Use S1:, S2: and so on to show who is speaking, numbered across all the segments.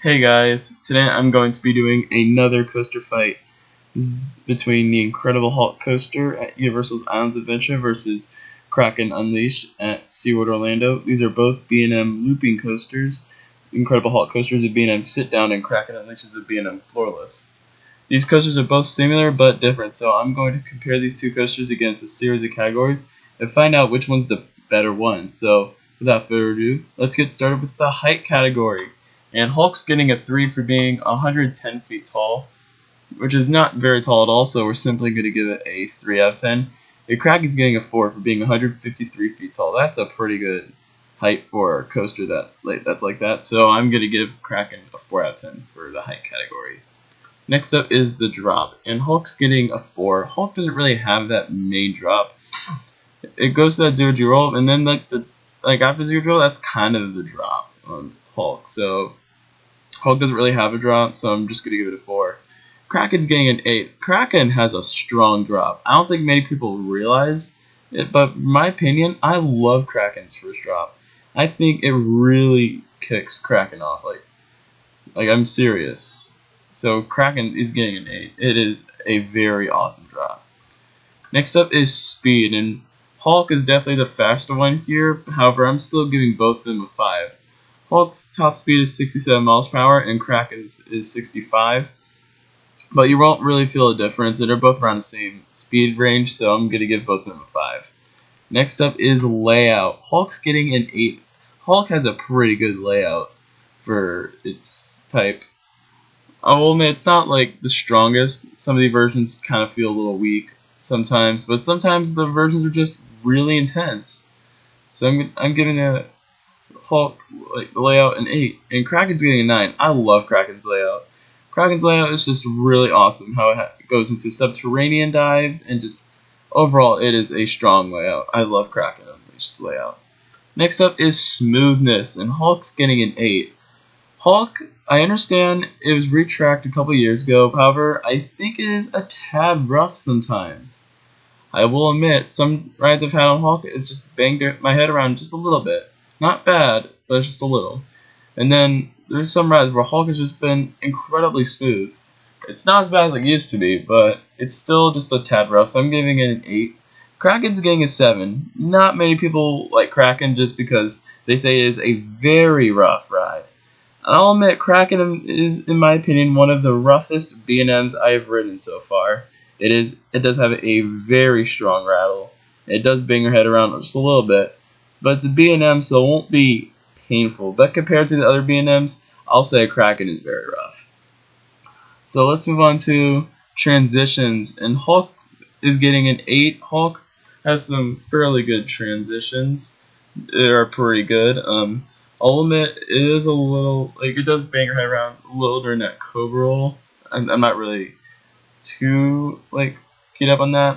S1: Hey guys, today I'm going to be doing another coaster fight. This is between the Incredible Hulk coaster at Universal's Islands Adventure versus Kraken Unleashed at SeaWorld Orlando. These are both B&M Looping Coasters. Incredible Hulk coasters are B&M Sit Down and Kraken Unleashed is a B&M Floorless. These coasters are both similar but different, so I'm going to compare these two coasters against a series of categories and find out which one's the better one. So without further ado, let's get started with the height category. And Hulk's getting a 3 for being 110 feet tall, which is not very tall at all, so we're simply going to give it a 3 out of 10. And Kraken's getting a 4 for being 153 feet tall. That's a pretty good height for a coaster that's like that, so I'm going to give Kraken a 4 out of 10 for the height category. Next up is the drop, and Hulk's getting a 4. Hulk doesn't really have that main drop. It goes to that 0G roll, and then after 0G roll, that's kind of the drop on Hulk, so Hulk doesn't really have a drop, so I'm just going to give it a 4. Kraken's getting an 8. Kraken has a strong drop. I don't think many people realize it, but in my opinion, I love Kraken's first drop. I think it really kicks Kraken off. Like I'm serious. So Kraken is getting an 8. It is a very awesome drop. Next up is speed, and Hulk is definitely the faster one here. However, I'm still giving both of them a 5. Hulk's top speed is 67 miles per hour and Kraken's is 65. But you won't really feel a difference. They're both around the same speed range, so I'm going to give both of them a 5. Next up is layout. Hulk's getting an 8. Hulk has a pretty good layout for its type. I will admit it's not like the strongest. Some of the versions kind of feel a little weak sometimes, but sometimes the versions are just really intense. So I'm giving a Hulk layout an 8, and Kraken's getting a 9. I love Kraken's layout. Kraken's layout is just really awesome. How it goes into subterranean dives, and just overall, it is a strong layout. I love Kraken Unleashed's layout. Next up is smoothness, and Hulk's getting an 8. Hulk, I understand it was retracked a couple years ago. However, I think it is a tad rough sometimes. I will admit, some rides I've had on Hulk, it's just banged my head around just a little bit. Not bad, but it's just a little. And then there's some rides where Hulk has just been incredibly smooth. It's not as bad as it used to be, but it's still just a tad rough, so I'm giving it an 8. Kraken's getting a 7. Not many people like Kraken just because they say it is a very rough ride. And I'll admit, Kraken is, in my opinion, one of the roughest B&Ms I have ridden so far. It does have a very strong rattle. It does bang your head around just a little bit. But it's a B&M, so it won't be painful. But compared to the other B&Ms, I'll say Kraken is very rough. So let's move on to transitions. And Hulk is getting an 8. Hulk has some fairly good transitions. They are pretty good. I'll admit, it is a little, it does bang your head around a little during that Cobra roll. I'm not really too, keyed up on that.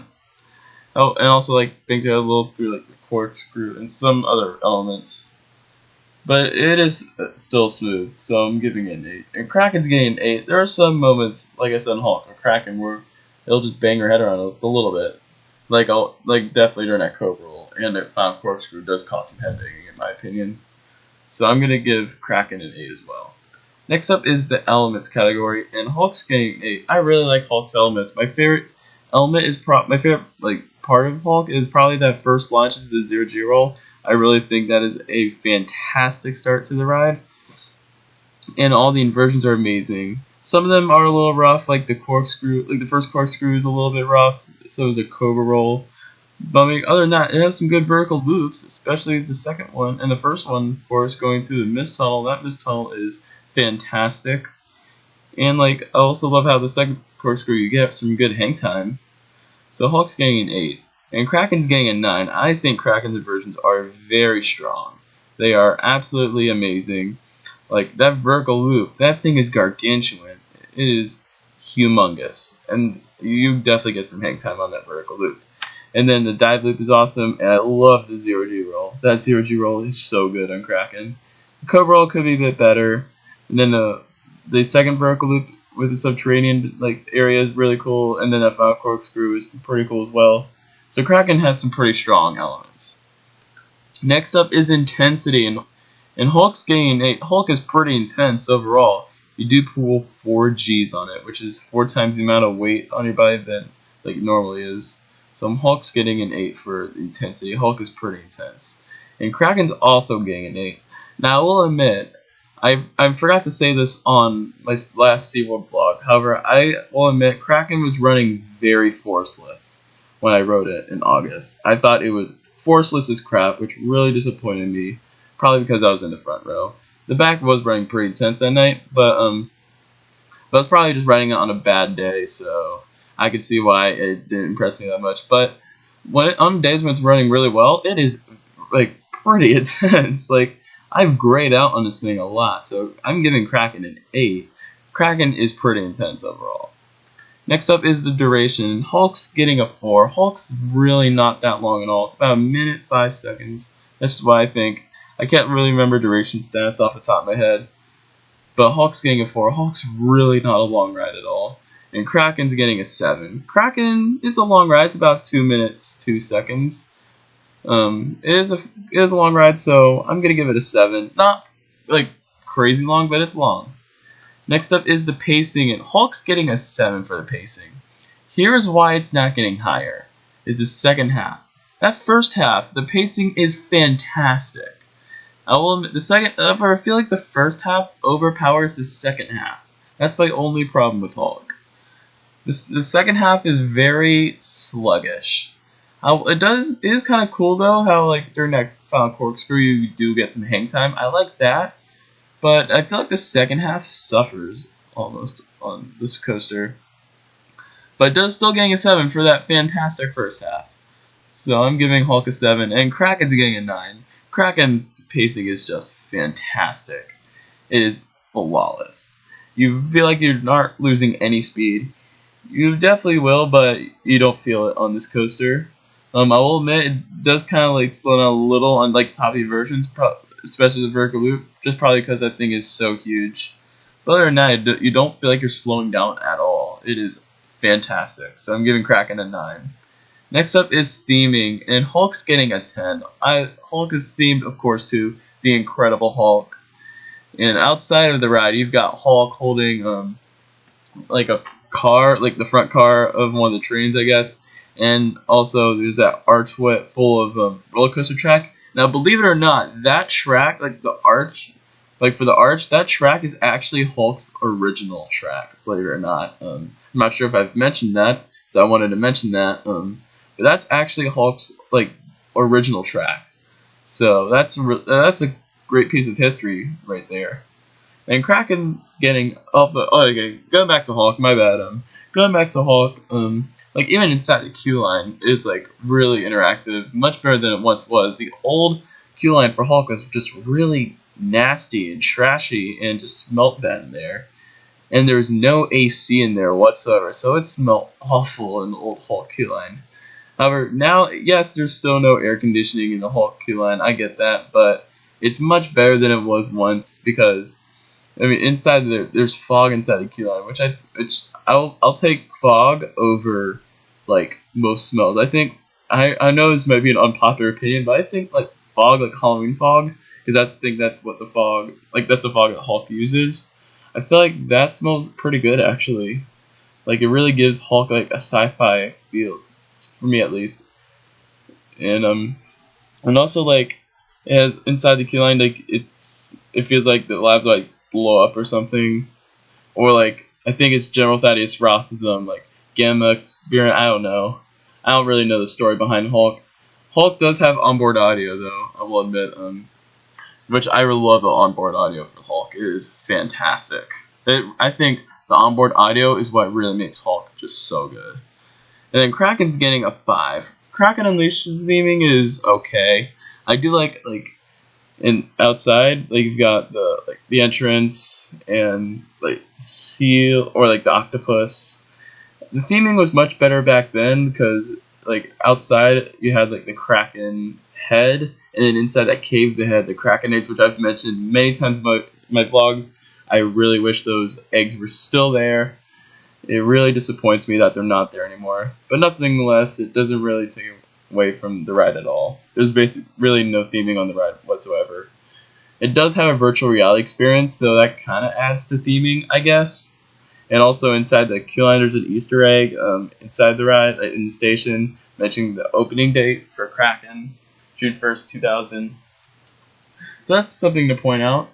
S1: Oh, and also, bangs your head a little through, the corkscrew and some other elements. But it is still smooth, so I'm giving it an 8. And Kraken's getting an 8. There are some moments, like I said in Hulk, or Kraken, where it'll just bang your head around just a little bit. Definitely during that Cobra roll. And that final corkscrew does cause some head banging, in my opinion. So I'm going to give Kraken an 8 as well. Next up is the elements category, and Hulk's getting an 8. I really like Hulk's elements. My favorite element is part of Hulk is probably that first launch into the 0G roll. I really think that is a fantastic start to the ride. And all the inversions are amazing. Some of them are a little rough, like the corkscrew, the first corkscrew is a little bit rough, so is the Cobra roll. But other than that, it has some good vertical loops, especially the second one. And the first one, of course, going through the mist tunnel. That mist tunnel is fantastic. And I also love how the second corkscrew you get some good hang time. So Hulk's getting an 8. And Kraken's getting a 9. I think Kraken's inversions are very strong. They are absolutely amazing. That vertical loop, that thing is gargantuan. It is humongous. And you definitely get some hang time on that vertical loop. And then the dive loop is awesome, and I love the 0G roll. That 0G roll is so good on Kraken. The Cobra roll could be a bit better. And then the second vertical loop with the subterranean area is really cool, and then that final corkscrew is pretty cool as well. So Kraken has some pretty strong elements. Next up is intensity, and Hulk's getting an 8. Hulk is pretty intense overall. you do pull 4 G's on it, which is 4 times the amount of weight on your body that like normally is. So Hulk's getting an 8 for intensity. Hulk is pretty intense. And Kraken's also getting an 8. Now I will admit, I forgot to say this on my last SeaWorld vlog. However, I will admit Kraken was running very forceless when I wrote it in August. I thought it was forceless as crap, which really disappointed me. Probably because I was in the front row. The back was running pretty intense that night, but I was probably just running it on a bad day, so I could see why it didn't impress me that much. But on days when it's running really well, it is like pretty intense. Like I've grayed out on this thing a lot, so I'm giving Kraken an 8. Kraken is pretty intense overall. Next up is the duration. Hulk's getting a 4. Hulk's really not that long at all. It's about 1 minute 5 seconds. That's why I think. I can't really remember duration stats off the top of my head. But Hulk's getting a 4. Hulk's really not a long ride at all. And Kraken's getting a 7. Kraken, it's a long ride. It's about 2 minutes 2 seconds. It is a long ride, so I'm gonna give it a 7. Not like crazy long, but it's long. Next up is the pacing, and Hulk's getting a 7 for the pacing. Here is why it's not getting higher. Is the second half. That first half, the pacing is fantastic. I will admit, I feel like the first half overpowers the second half. That's my only problem with Hulk. The second half is very sluggish. It is kind of cool though how like during that final corkscrew you do get some hang time. I like that, but I feel like the second half suffers almost on this coaster. But it does still getting a 7 for that fantastic first half. So I'm giving Hulk a 7, and Kraken's getting a 9. Kraken's pacing is just fantastic. It is flawless. You feel like you're not losing any speed. You definitely will, but you don't feel it on this coaster. I will admit it does kind of like slow down a little on like toppy versions, especially the vertical loop, just probably because that thing is so huge. But other than that, you don't feel like you're slowing down at all. It is fantastic. So I'm giving Kraken a 9. Next up is theming, and Hulk's getting a 10. Hulk is themed, of course, to the Incredible Hulk. And outside of the ride, you've got Hulk holding like a car, like the front car of one of the trains, I guess. And also there's that archway full of roller coaster track. Now, believe it or not, that track, like the arch, like for the arch, that track is actually Hulk's original track. Believe it or not. I'm not sure if I've mentioned that, so I wanted to mention that. But that's actually Hulk's like original track. So that's a great piece of history right there. And Kraken's getting okay, going back to Hulk, my bad. Going back to Hulk, like even inside the queue line is like really interactive, much better than it once was. The old queue line for Hulk was just really nasty and trashy and just smelled bad in there. And there was no AC in there whatsoever, so it smelled awful in the old Hulk queue line. However, now, yes, there's still no air conditioning in the Hulk queue line, I get that, but it's much better than it was once because, I mean, inside there's fog inside the queue line, which I'll take fog over like most smells. I think I know this might be an unpopular opinion, but I think like fog, like Halloween fog, because I think that's what the fog, like that's the fog that Hulk uses. I feel like that smells pretty good actually. Like it really gives Hulk like a sci-fi feel, for me at least. And also like inside the queue line, like it feels like the labs like blow up or something, or like I think it's General Thaddeus Ross's like gamma experience. I don't know. I don't really know the story behind Hulk. Hulk does have onboard audio though, I will admit, which I really love the onboard audio for Hulk. It is fantastic. I think the onboard audio is what really makes Hulk just so good. And then Kraken's getting a 5. Kraken Unleashed's theming is okay. I do like and outside, like you've got the entrance and like seal or like the octopus. The theming was much better back then because like outside you had like the Kraken head, and then inside that cave they had the Kraken eggs, which I've mentioned many times in my vlogs. I really wish those eggs were still there. It really disappoints me that they're not there anymore. But nonetheless, it doesn't really take away from the ride at all. There's basically really no theming on the ride whatsoever. It does have a virtual reality experience, so that kind of adds to theming, I guess. And also inside the queue line, there's an Easter egg inside the ride, in the station, mentioning the opening date for Kraken, June 1st, 2000. So that's something to point out.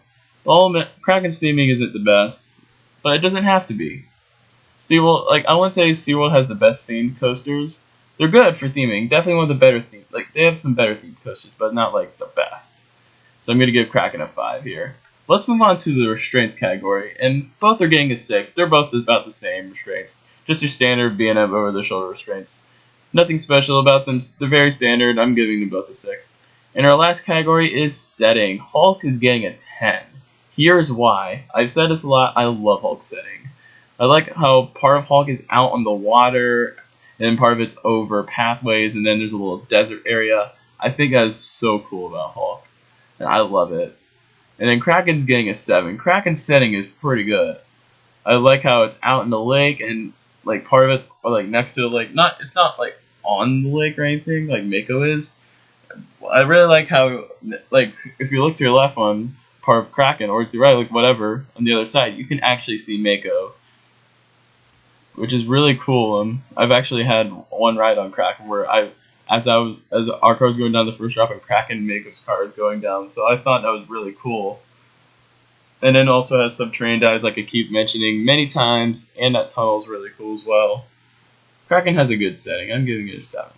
S1: Kraken's theming isn't the best, but it doesn't have to be. SeaWorld, I wouldn't say SeaWorld has the best themed coasters. They're good for theming, definitely one of the better themed. They have some better themed coasters, but not the best. So I'm gonna give Kraken a 5 here. Let's move on to the Restraints category, and both are getting a 6. They're both about the same Restraints, just your standard B&M over-the-shoulder Restraints. Nothing special about them. They're very standard. I'm giving them both a 6. And our last category is setting. Hulk is getting a 10. Here's why. I've said this a lot. I love Hulk setting. I like how part of Hulk is out on the water, and then part of it's over pathways, and then there's a little desert area. I think that is so cool about Hulk, and I love it. And then Kraken's getting a 7. Kraken's setting is pretty good. I like how it's out in the lake, and part of it's next to the lake. It's not on the lake or anything like Mako is. I really like how if you look to your left on part of Kraken or to your right, whatever on the other side, you can actually see Mako, which is really cool. I've actually had one ride on Kraken where as our car was going down the first drop, and Kraken Mako's car is going down, so I thought that was really cool. And then also has subterranean dives like I keep mentioning many times, and that tunnel is really cool as well. Kraken has a good setting. I'm giving it a 7.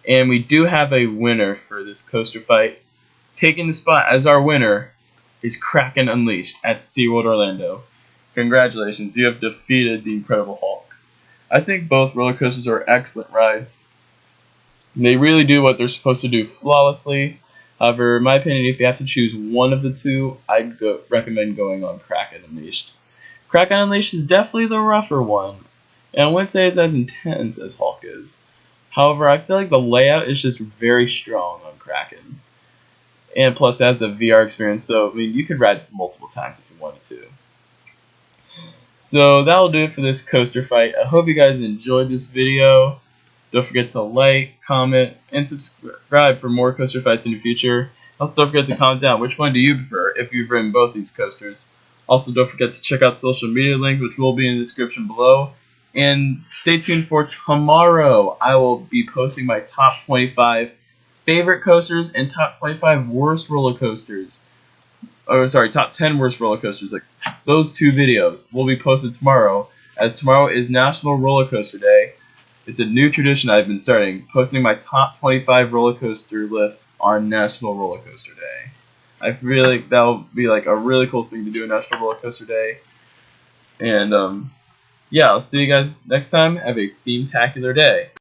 S1: And we do have a winner for this coaster fight. Taking the spot as our winner is Kraken Unleashed at SeaWorld Orlando. Congratulations, you have defeated the Incredible Hulk. I think both roller coasters are excellent rides. They really do what they're supposed to do flawlessly. However, in my opinion, if you have to choose one of the two, I'd recommend going on Kraken Unleashed. Kraken Unleashed is definitely the rougher one, and I wouldn't say it's as intense as Hulk is. However, I feel like the layout is just very strong on Kraken. And plus, it has the VR experience, so you could ride this multiple times if you wanted to. So that'll do it for this coaster fight. I hope you guys enjoyed this video. Don't forget to like, comment, and subscribe for more coaster fights in the future. Also, don't forget to comment down which one do you prefer if you've ridden both these coasters. Also, don't forget to check out the social media link, which will be in the description below. And stay tuned for tomorrow. I will be posting my top 25 favorite coasters and top 25 worst roller coasters. Oh, sorry, top 10 worst roller coasters. Those two videos will be posted tomorrow, as tomorrow is National Roller Coaster Day. It's a new tradition I've been starting, posting my top 25 roller coaster list on National Roller Coaster Day. I feel like that'll be a really cool thing to do on National Roller Coaster Day. And yeah, I'll see you guys next time. Have a theme-tacular day.